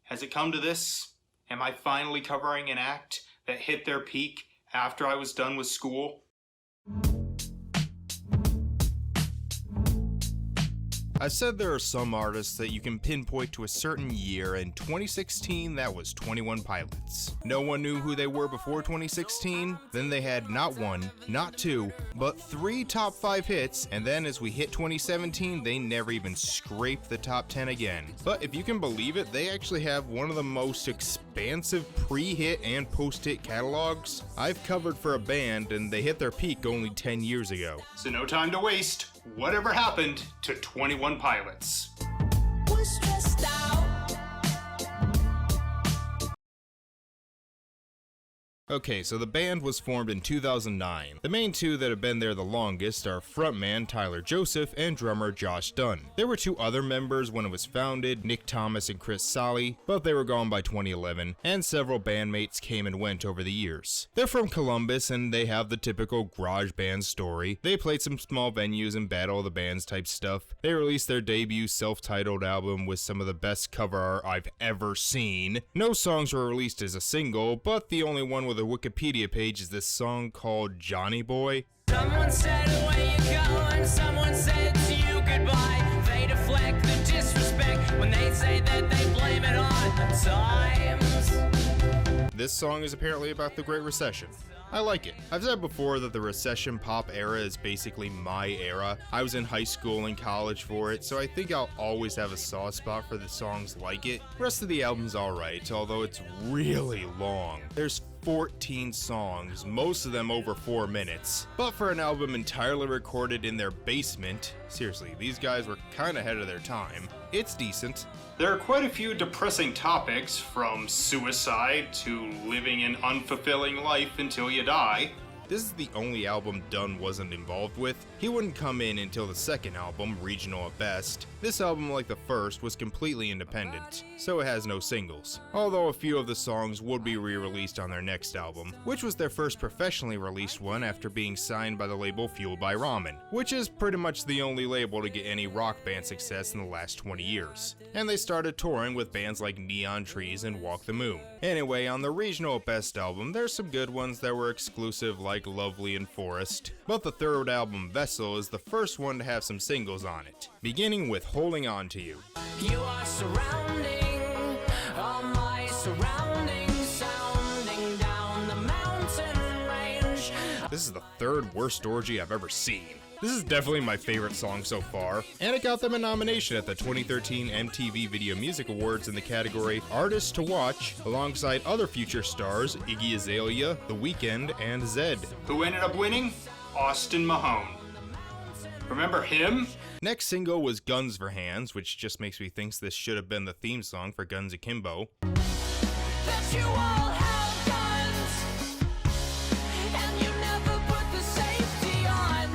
Has it come to this? Am I finally covering an act that hit their peak after I was done with school? I said there are some artists that you can pinpoint to a certain year. In 2016, that was 21 Pilots. No one knew who they were before 2016. Then they had not one, not two, but 3 top 5 hits, and then as we hit 2017, they never even scraped the top 10 again. But if you can believe it, they actually have one of the most expansive pre-hit and post-hit catalogs I've covered for a band, and they hit their peak only 10 years ago. So no time to waste. Whatever happened to 21 Pilots? Was stressed out. Okay, so the band was formed in 2009. The main two that have been there the longest are frontman Tyler Joseph and drummer Josh Dunn. There were 2 other members when it was founded, Nick Thomas and Chris Solly, but they were gone by 2011, and several bandmates came and went over the years. They're from Columbus, and they have the typical garage band story. They played some small venues and Battle of the Bands type stuff. They released their debut self-titled album with some of the best cover art I've ever seen. No songs were released as a single, but the only one with a Wikipedia page is this song called Johnny Boy. Someone said where you going, someone said to you goodbye. They deflect the disrespect when they say that they blame it on the times. This song is apparently about the Great Recession. I like it. I've said before that the recession pop era is basically my era. I was in high school and college for it, so I think I'll always have a soft spot for the songs like it. The rest of the album's alright, although it's really long. There's 14 songs, most of them over 4 minutes. But for an album entirely recorded in their basement, seriously, these guys were kinda ahead of their time. It's decent. There are quite a few depressing topics, from suicide to living an unfulfilling life until you die. This is the only album Dunn wasn't involved with. He wouldn't come in until the second album, regional at best. This album, like the first, was completely independent, so it has no singles. Although a few of the songs would be re-released on their next album, which was their first professionally released one after being signed by the label Fueled by Ramen, which is pretty much the only label to get any rock band success in the last 20 years. And they started touring with bands like Neon Trees and Walk the Moon. Anyway, on the regional at best album, there's some good ones that were exclusive like Lovely and Forest, but the third album, Vessel, is the first one to have some singles on it, beginning with Holding On to You. You are surrounding all my surroundings, sounding down the mountain range. This is the 3rd worst orgy I've ever seen. This is definitely my favorite song so far, and it got them a nomination at the 2013 MTV Video Music Awards in the category Artists to Watch, alongside other future stars Iggy Azalea, The Weeknd, and Zedd. Who ended up winning? Austin Mahone. Remember him? Next single was Guns for Hands, which just makes me think this should have been the theme song for Guns Akimbo. That you all have guns, and you never put the safety on.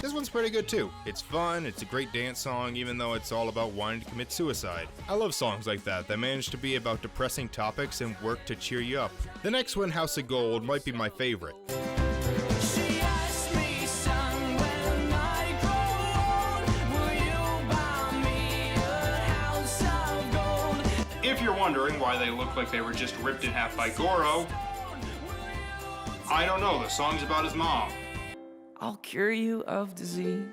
This one's pretty good too. It's fun, it's a great dance song, even though it's all about wanting to commit suicide. I love songs like that manage to be about depressing topics and work to cheer you up. The next one, House of Gold, might be my favorite. She asked me, son, when I grow old, will you buy me a house of gold? If you're wondering why they look like they were just ripped in half by Goro, I don't know, the song's about his mom. I'll cure you of disease.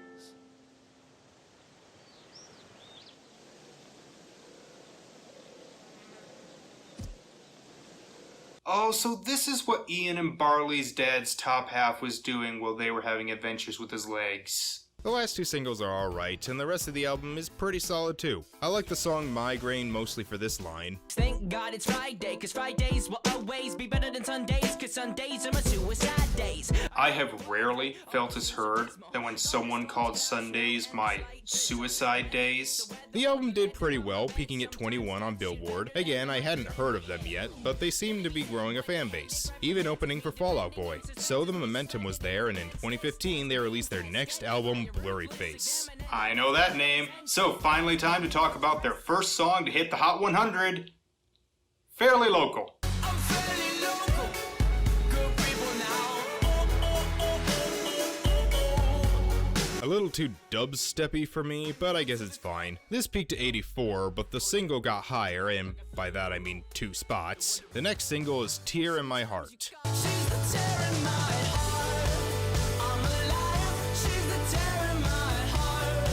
Oh, so this is what Ian and Barley's dad's top half was doing while they were having adventures with his legs. The last 2 singles are alright, and the rest of the album is pretty solid too. I like the song Migraine mostly for this line. Thank God it's Friday, cause Fridays will always be better than Sundays, cause Sundays are my suicide days. I have rarely felt as heard than when someone called Sundays my suicide days. The album did pretty well, peaking at 21 on Billboard. Again, I hadn't heard of them yet, but they seem to be growing a fan base, even opening for Fall Out Boy. So the momentum was there, and in 2015 they released their next album, Blurryface. I know that name, so finally time to talk about their first song to hit the Hot 100, Fairly Local. I'm fairly local, good people now. A little too dubsteppy for me, but I guess it's fine. This peaked at 84, but the single got higher, and by that I mean 2 spots. The next single is Tear in My Heart. She's the tear in my heart. I'm alive. She's the tear in my heart.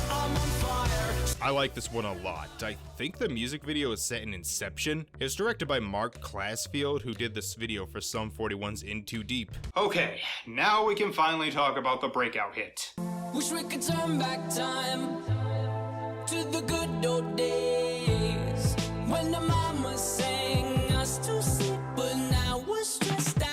I'm on fire. I like this one a lot. I think the music video is set in Inception. It's directed by Mark Classfield, who did this video for Sum 41's In Too Deep. Okay, now we can finally talk about the breakout hit. Wish we could turn back time to the good old days when the mama sang us to sleep, but now we're stressed out.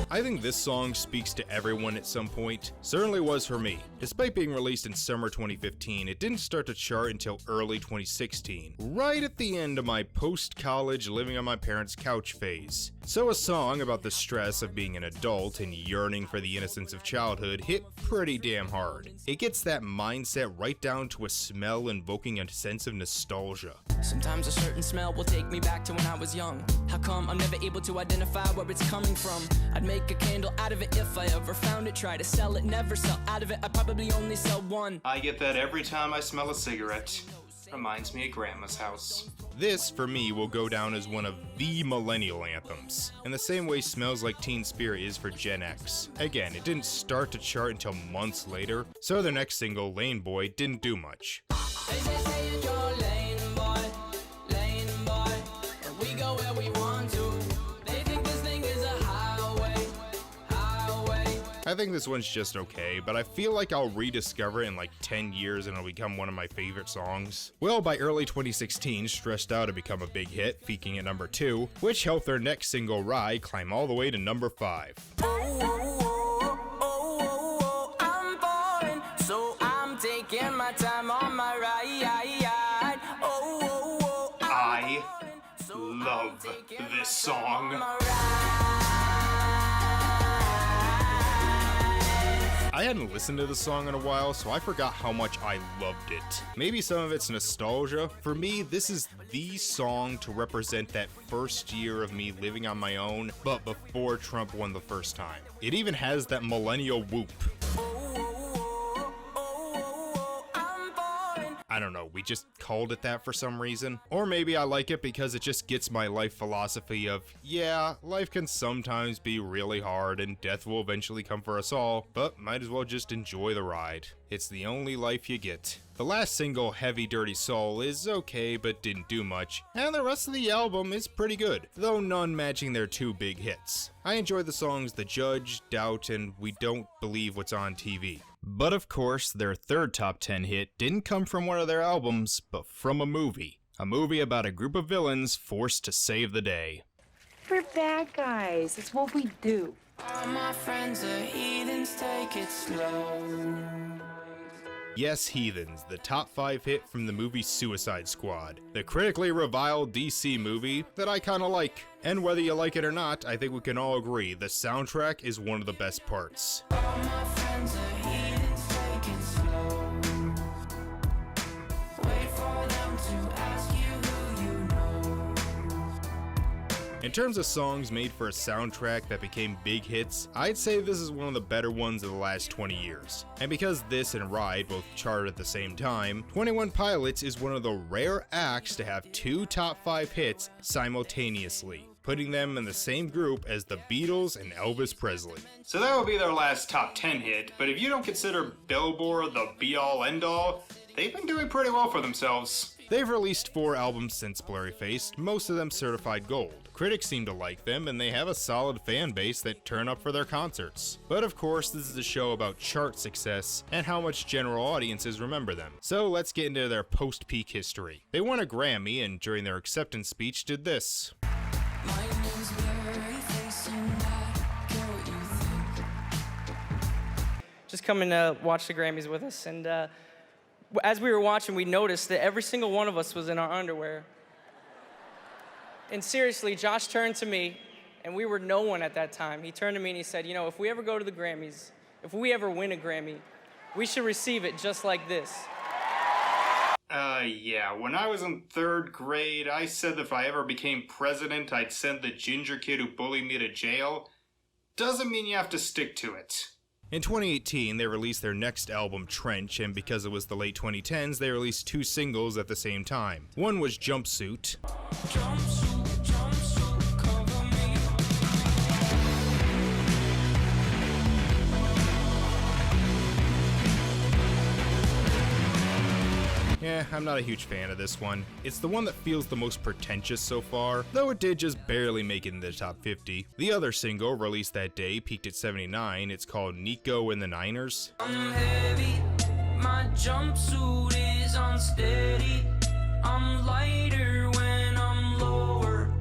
I think this song speaks to everyone at some point. Certainly was for me. Despite being released in summer 2015, it didn't start to chart until early 2016, right at the end of my post-college living on my parents' couch phase. So a song about the stress of being an adult and yearning for the innocence of childhood hit pretty damn hard. It gets that mindset right down to a smell invoking a sense of nostalgia. Sometimes a certain smell will take me back to when I was young. How come I'm never able to identify where it's coming from? I'd make a candle out of it if I ever found it. Try to sell it, never sell out of it. I probably only sell one. I get that every time I smell a cigarette. Reminds me of Grandma's house. This, for me, will go down as one of the millennial anthems, in the same way Smells Like Teen Spirit is for Gen X. Again, it didn't start to chart until months later, so their next single, Lane Boy, didn't do much. They say you're lane boy, and we go where we want to. They think this thing is a highway. I think this one's just okay, but I feel like I'll rediscover it in like 10 years and it'll become one of my favorite songs. Well, by early 2016, Stressed Out had become a big hit, peaking at number 2, which helped their next single, Ride, climb all the way to number 5. I'm boring, so I'm taking my time on my ride. I love this song. I hadn't listened to the song in a while, so I forgot how much I loved it. Maybe some of it's nostalgia. For me, this is the song to represent that first year of me living on my own, but before Trump won the first time. It even has that millennial whoop. I don't know, we just called it that for some reason. Or maybe I like it because it just gets my life philosophy of, yeah, life can sometimes be really hard and death will eventually come for us all, but might as well just enjoy the ride. It's the only life you get. The last single, Heavy Dirty Soul, is okay but didn't do much, and the rest of the album is pretty good, though none matching their 2 big hits. I enjoy the songs The Judge, Doubt, and We Don't Believe What's on TV. But of course, their third top 10 hit didn't come from one of their albums, but from a movie. A movie about a group of villains forced to save the day. We're bad guys. It's what we do. All my friends are heathens, take it slow. Yes, Heathens, the top 5 hit from the movie Suicide Squad, the critically reviled DC movie that I kinda like. And whether you like it or not, I think we can all agree the soundtrack is one of the best parts. All my friends are heathens, take it slow. Wait for them to ask you who you know. In terms of songs made for a soundtrack that became big hits, I'd say this is one of the better ones of the last 20 years. And because this and Ride both charted at the same time, 21 Pilots is one of the rare acts to have 2 top 5 hits simultaneously, putting them in the same group as the Beatles and Elvis Presley. So that would be their last top 10 hit, but if you don't consider Billboard the be-all end-all, they've been doing pretty well for themselves. They've released 4 albums since Blurryface, most of them certified gold. Critics seem to like them, and they have a solid fan base that turn up for their concerts. But of course, this is a show about chart success and how much general audiences remember them. So let's get into their post-peak history. They won a Grammy, and during their acceptance speech did this. My name's Blurryface and I care what you think. Just come and watch the Grammys with us. And as we were watching, we noticed that every single one of us was in our underwear. And seriously, Josh turned to me, and we were no one at that time. He turned to me and he said, you know, if we ever go to the Grammys, if we ever win a Grammy, we should receive it just like this. Yeah, when I was in 3rd grade, I said that if I ever became president, I'd send the ginger kid who bullied me to jail. Doesn't mean you have to stick to it. In 2018, they released their next album, Trench, and because it was the late 2010s, they released 2 singles at the same time. One was Jumpsuit, I'm not a huge fan of this one. It's the one that feels the most pretentious so far, though it did just barely make it in the top 50. The other single, released that day, peaked at 79. It's called Nico and the Niners. I'm heavy, my jumpsuit is unsteady. I'm lighter when I'm lower.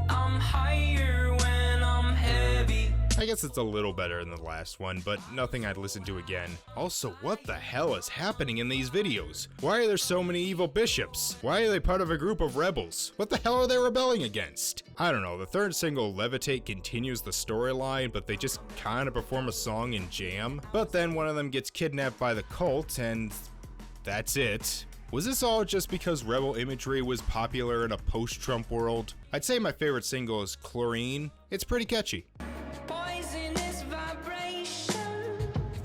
I'm higher when I'm heavy. I guess it's a little better than the last one, but nothing I'd listen to again. Also, what the hell is happening in these videos? Why are there so many evil bishops? Why are they part of a group of rebels? What the hell are they rebelling against? I don't know, the third single, Levitate, continues the storyline, but they just kinda perform a song and jam. But then one of them gets kidnapped by the cult, and that's it. Was this all just because rebel imagery was popular in a post-Trump world? I'd say my favorite single is Chlorine. It's pretty catchy.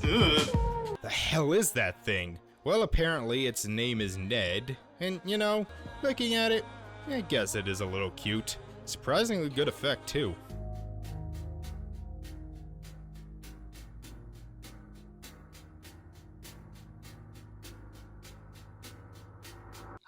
Ugh. The hell is that thing? Well, apparently its name is Ned, and you know, looking at it, I guess it is a little cute. Surprisingly good effect too.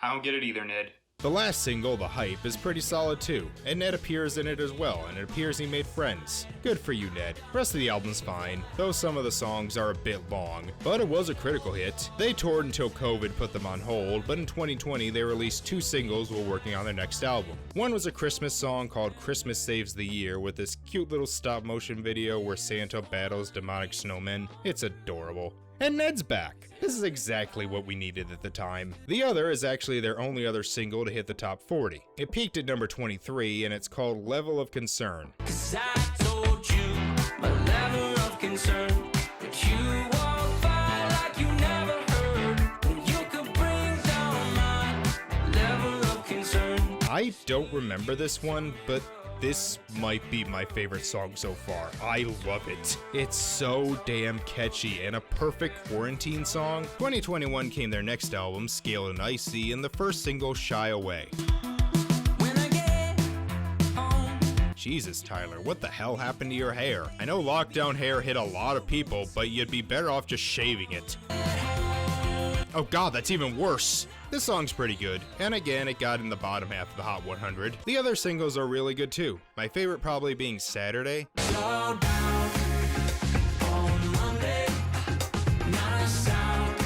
I don't get it either, Ned. The last single, The Hype, is pretty solid too, and Ned appears in it as well, and it appears he made friends. Good for you, Ned. The rest of the album's fine, though some of the songs are a bit long, but it was a critical hit. They toured until COVID put them on hold, but in 2020 they released 2 singles while working on their next album. One was a Christmas song called Christmas Saves the Year with this cute little stop motion video where Santa battles demonic snowmen. It's adorable. And Ned's back. This is exactly what we needed at the time. The other is actually their only other single to hit the top 40. It peaked at number 23 and it's called Level of Concern. 'Cause I told you my level of concern, but you walk by like you never heard, and you could bring down my level of concern. I don't remember this one, but this might be my favorite song so far. I love it. It's so damn catchy and a perfect quarantine song. 2021 came their next album, Scaled and Icy, and the first single, Shy Away. When I get home. Jesus, Tyler, what the hell happened to your hair? I know lockdown hair hit a lot of people, but you'd be better off just shaving it. Oh god, that's even worse. This song's pretty good, and again, it got in the bottom half of the Hot 100. The other singles are really good too. My favorite probably being Saturday. Slow down on Monday, not a sound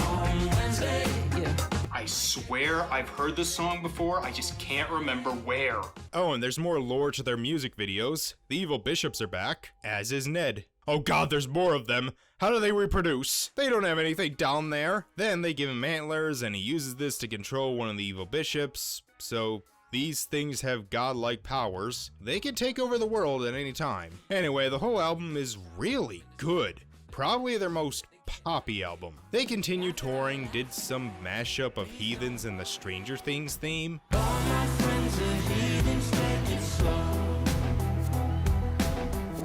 on Wednesday. Yeah. I swear I've heard this song before, I just can't remember where. Oh, and there's more lore to their music videos. The evil bishops are back, as is Ned. Oh god, there's more of them. How do they reproduce? They don't have anything down there. Then they give him antlers, and he uses this to control one of the evil bishops. So these things have godlike powers. They can take over the world at any time. Anyway, the whole album is really good. Probably their most poppy album. They continued touring, did some mashup of Heathens and the Stranger Things theme. All my friends are heathens, take it slow.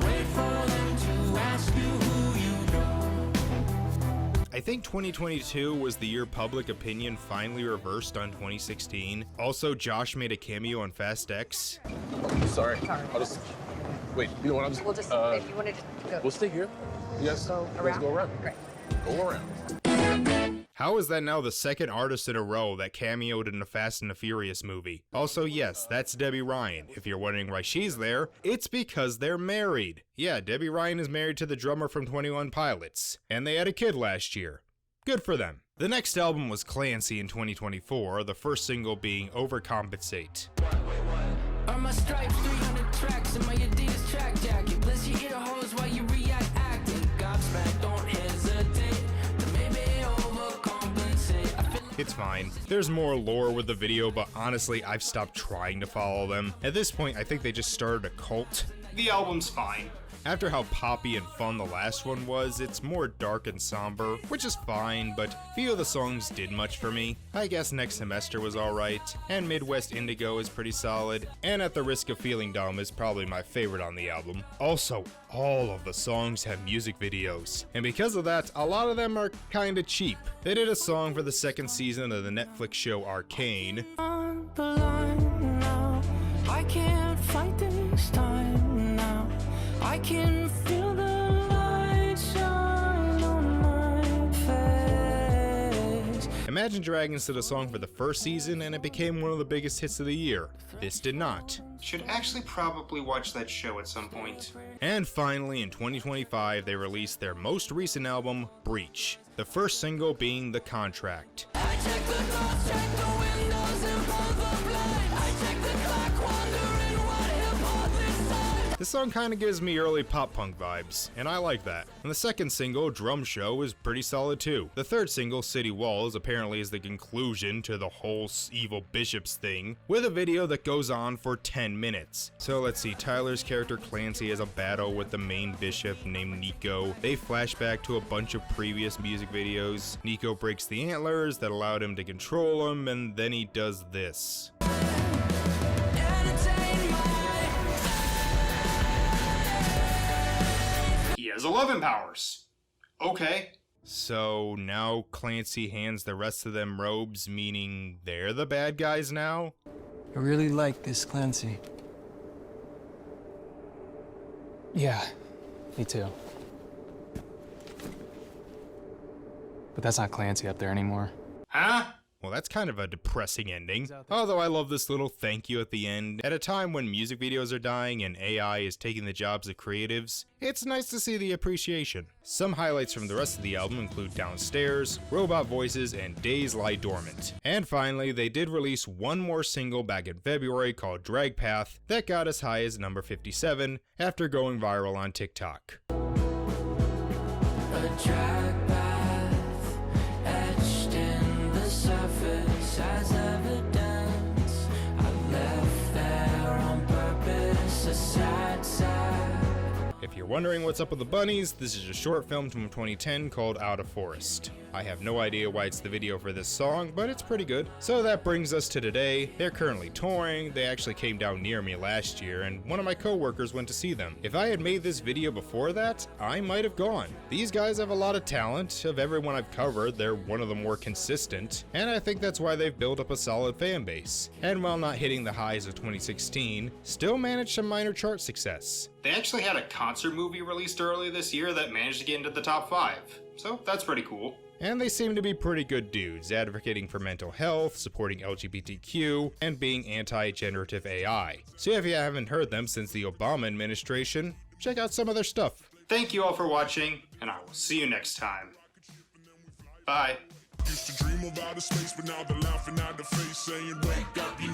Wait for them to ask you who you know. I think 2022 was the year public opinion finally reversed on 2016. Also, Josh made a cameo on Fast X. Sorry. I'll just wait. You know what? I'm just. We'll just if you want to just go. We'll stay here. Yes. Go Let's around. go around. Right. Go around. How is that now the second artist in a row that cameoed in a Fast and the Furious movie? Also, yes, that's Debbie Ryan. If you're wondering why she's there, it's because they're married. Yeah, Debbie Ryan is married to the drummer from 21 Pilots, and they had a kid last year. Good for them. The next album was Clancy in 2024, the first single being Overcompensate. Are my stripes 300 tracks in my Adidas track jacket? Bless your ear holes while you react acting. Gobsmacked, don't hesitate to maybe overcompensate. I feel like It's fine. There's more lore with the video, but honestly, I've stopped trying to follow them. At this point, I think they just started a cult. The album's fine. After how poppy and fun the last one was, it's more dark and somber, which is fine, but few of the songs did much for me. I guess Next Semester was alright, and Midwest Indigo is pretty solid, and At the Risk of Feeling Dumb is probably my favorite on the album. Also, all of the songs have music videos, and because of that, a lot of them are kinda cheap. They did a song for the second season of the Netflix show Arcane. On the line now, I can't fight this time now. I can feel the light shine on my face. Imagine Dragons did a song for the first season and it became one of the biggest hits of the year. This did not. Should actually probably watch that show at some point. And finally, in 2025, they released their most recent album, Breach. The first single being The Contract. I check the doors, check the windows, and pull the blind. I check the clock, wondering what hip-hop this time. This song kinda gives me early pop punk vibes, and I like that. And the second single, Drum Show, is pretty solid too. The third single, City Walls, apparently is the conclusion to the whole evil bishops thing, with a video that goes on for 10 minutes. So let's see, Tyler's character Clancy has a battle with the main bishop named Nico. They flash back to a bunch of previous music videos. Nico breaks the antlers that allowed him to control him, and then he does this. He has 11 powers. Okay. So now Clancy hands the rest of them robes, meaning they're the bad guys now? I really like this Clancy. Yeah, me too. But that's not Clancy up there anymore. Huh? Well, that's kind of a depressing ending. Although I love this little thank you at the end. At a time when music videos are dying and AI is taking the jobs of creatives, it's nice to see the appreciation. Some highlights from the rest of the album include Downstairs, Robot Voices, and Days Lie Dormant. And finally, they did release one more single back in February called Drag Path that got as high as number 57 after going viral on TikTok. A drag path etched in the surface as evidence. I left there on purpose, a sad sack. If you're wondering what's up with the bunnies, this is a short film from 2010 called Out of Forest. I have no idea why it's the video for this song, but it's pretty good. So that brings us to today. They're currently touring. They actually came down near me last year, and one of my coworkers went to see them. If I had made this video before that, I might have gone. These guys have a lot of talent. Of everyone I've covered, they're one of the more consistent, and I think that's why they've built up a solid fan base. And while not hitting the highs of 2016, still managed some minor chart success. They actually had a concert movie released earlier this year that managed to get into the top 5. So that's pretty cool. And they seem to be pretty good dudes, advocating for mental health, supporting LGBTQ, and being anti-generative AI. So if you haven't heard them since the Obama administration, check out some of their stuff. Thank you all for watching, and I will see you next time. Bye. Used to dream of outer space, but now they're laughing at the face, saying, wake up, you